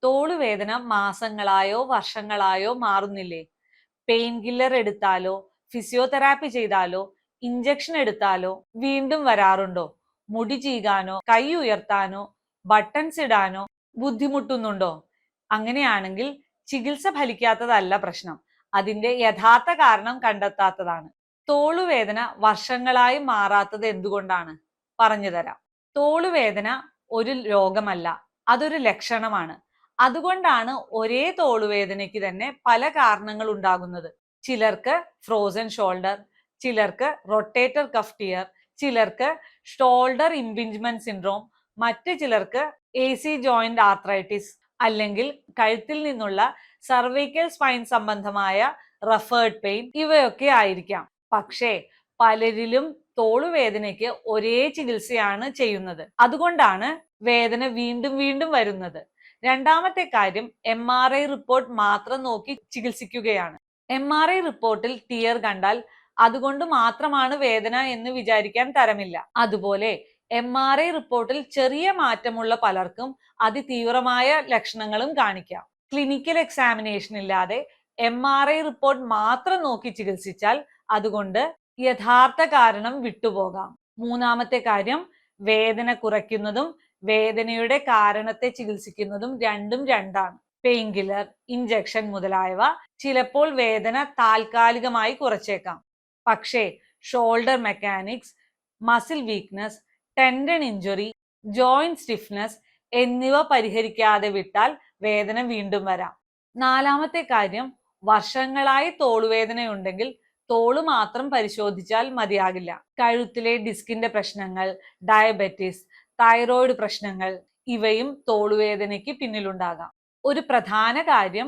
തോളുവേദന മാസങ്ങളായോ വർഷങ്ങളായോ മാറുന്നില്ലേ? Pain killer എടുത്താലോ, physiotherapy ചെയ്താലോ, injection എടുത്താലോ വീണ്ടും വരാറുണ്ടോ? മുടി ചീകാനോ, കൈ ഉയർത്താനോ, ബട്ടൺസ് ഇടാനോ ബുദ്ധിമുട്ടുന്നുണ്ടോ? അങ്ങനെയാണെങ്കിൽ ചികിത്സ ഫലിക്കാത്തതല്ല പ്രശ്നം, അതിന്റെ യഥാർത്ഥ കാരണം കണ്ടെത്താത്തതാണ്. തോളുവേദന വർഷങ്ങളായി മാറാത്തത് എന്തുകൊണ്ടാണ്? പറഞ്ഞു തരാം. തോളുവേദന ഒരു രോഗമല്ല, അതൊരു ലക്ഷണമാണ്. അതുകൊണ്ടാണ് ഒരേ തോളുവേദനയ്ക്ക് തന്നെ പല കാരണങ്ങൾ ഉണ്ടാകുന്നത്. ചിലർക്ക് ഫ്രോസൺ ഷോൾഡർ, ചിലർക്ക് റൊട്ടേറ്റർ കഫ് ടിയർ, ചിലർക്ക് ഷോൾഡർ ഇംപിഞ്ച്മെന്റ് സിൻഡ്രോം, മറ്റു ചിലർക്ക് AC ജോയിന്റ് ആർത്രൈറ്റിസ്, അല്ലെങ്കിൽ കഴുത്തിൽ നിന്നുള്ള സർവൈക്കൽ സ്പൈൻ സംബന്ധമായ റഫേർഡ് പെയിൻ, ഇവയൊക്കെ ആയിരിക്കാം. പക്ഷേ പലരിലും തോളുവേദനയ്ക്ക് ഒരേ ചികിത്സയാണ് ചെയ്യുന്നത്. അതുകൊണ്ടാണ് വേദന വീണ്ടും വീണ്ടും വരുന്നത്. രണ്ടാമത്തെ കാര്യം, MRI റിപ്പോർട്ട് മാത്രം നോക്കി ചികിത്സിക്കുകയാണ്. MRI റിപ്പോർട്ടിൽ ടിയർ കണ്ടാൽ അതുകൊണ്ട് മാത്രമാണ് വേദന എന്ന് വിചാരിക്കാൻ തരമില്ല. അതുപോലെ MRI റിപ്പോർട്ടിൽ ചെറിയ മാറ്റമുള്ള പലർക്കും അതിതീവ്രമായ ലക്ഷണങ്ങളും കാണിക്കാം. ക്ലിനിക്കൽ എക്സാമിനേഷൻ ഇല്ലാതെ MRI റിപ്പോർട്ട് മാത്രം നോക്കി ചികിത്സിച്ചാൽ അതുകൊണ്ട് യഥാർത്ഥ കാരണം വിട്ടുപോകാം. മൂന്നാമത്തെ കാര്യം, വേദന കുറയ്ക്കുന്നതും വേദനയുടെ കാരണത്തെ ചികിത്സിക്കുന്നതും രണ്ടും രണ്ടാണ്. പെയിൻ കില്ലർ, ഇഞ്ചക്ഷൻ മുതലായവ ചിലപ്പോൾ വേദന താൽക്കാലികമായി കുറച്ചേക്കാം. പക്ഷേ shoulder mechanics, muscle weakness, tendon injury, joint stiffness എന്നിവ പരിഹരിക്കാതെ വിട്ടാൽ വേദന വീണ്ടും വരാം. നാലാമത്തെ കാര്യം, വർഷങ്ങളായി തോളുവേദനയുണ്ടെങ്കിൽ തോള് മാത്രം പരിശോധിച്ചാൽ മതിയാകില്ല. കഴുത്തിലെ ഡിസ്കിന്റെ പ്രശ്നങ്ങൾ, ഡയബറ്റിസ്, തൈറോയിഡ് പ്രശ്നങ്ങൾ ഇവയും തോളുവേദനയ്ക്ക് പിന്നിലുണ്ടാകാം. ഒരു പ്രധാന കാര്യം,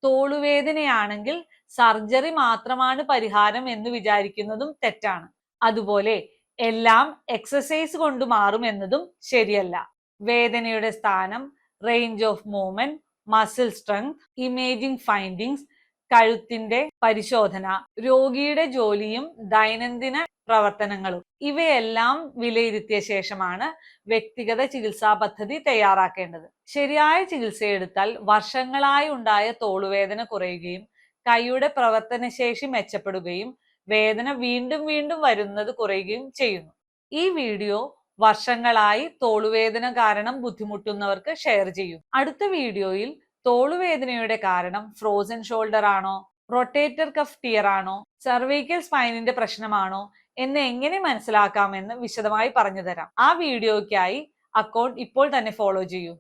തോളുവേദനയാണെങ്കിൽ സർജറി മാത്രമാണ് പരിഹാരം എന്ന് വിചാരിക്കുന്നതും തെറ്റാണ്. അതുപോലെ എല്ലാം എക്സസൈസ് കൊണ്ട് മാറും എന്നതും ശരിയല്ല. വേദനയുടെ സ്ഥാനം, range of movement, muscle strength, imaging findings, കഴുത്തിന്റെ പരിശോധന, രോഗിയുടെ ജോലിയും ദൈനംദിന പ്രവർത്തനങ്ങളും ഇവയെല്ലാം വിലയിരുത്തിയ ശേഷമാണ് വ്യക്തിഗത ചികിത്സാ പദ്ധതി തയ്യാറാക്കേണ്ടത്. ശരിയായ ചികിത്സയെടുത്താൽ വർഷങ്ങളായി ഉണ്ടായ തോളുവേദന കുറയുകയും കൈയുടെ പ്രവർത്തനശേഷി മെച്ചപ്പെടുകയും വേദന വീണ്ടും വീണ്ടും വരുന്നത് കുറയുകയും ചെയ്യുന്നു. ഈ വീഡിയോ വർഷങ്ങളായി തോളുവേദന കാരണം ബുദ്ധിമുട്ടുന്നവർക്ക് ഷെയർ ചെയ്യും. അടുത്ത വീഡിയോയിൽ തോളുവേദനയുടെ കാരണം ഫ്രോസൺ ഷോൾഡർ ആണോ, റൊട്ടേറ്റർ കഫ് ടിയർ ആണോ, സർവൈക്കൽ സ്പൈനിന്റെ പ്രശ്നമാണോ എന്ന് എങ്ങനെ മനസ്സിലാക്കാമെന്ന് വിശദമായി പറഞ്ഞു തരാം. ആ വീഡിയോയ്ക്കായി അക്കൗണ്ട് ഇപ്പോൾ തന്നെ ഫോളോ ചെയ്യൂ.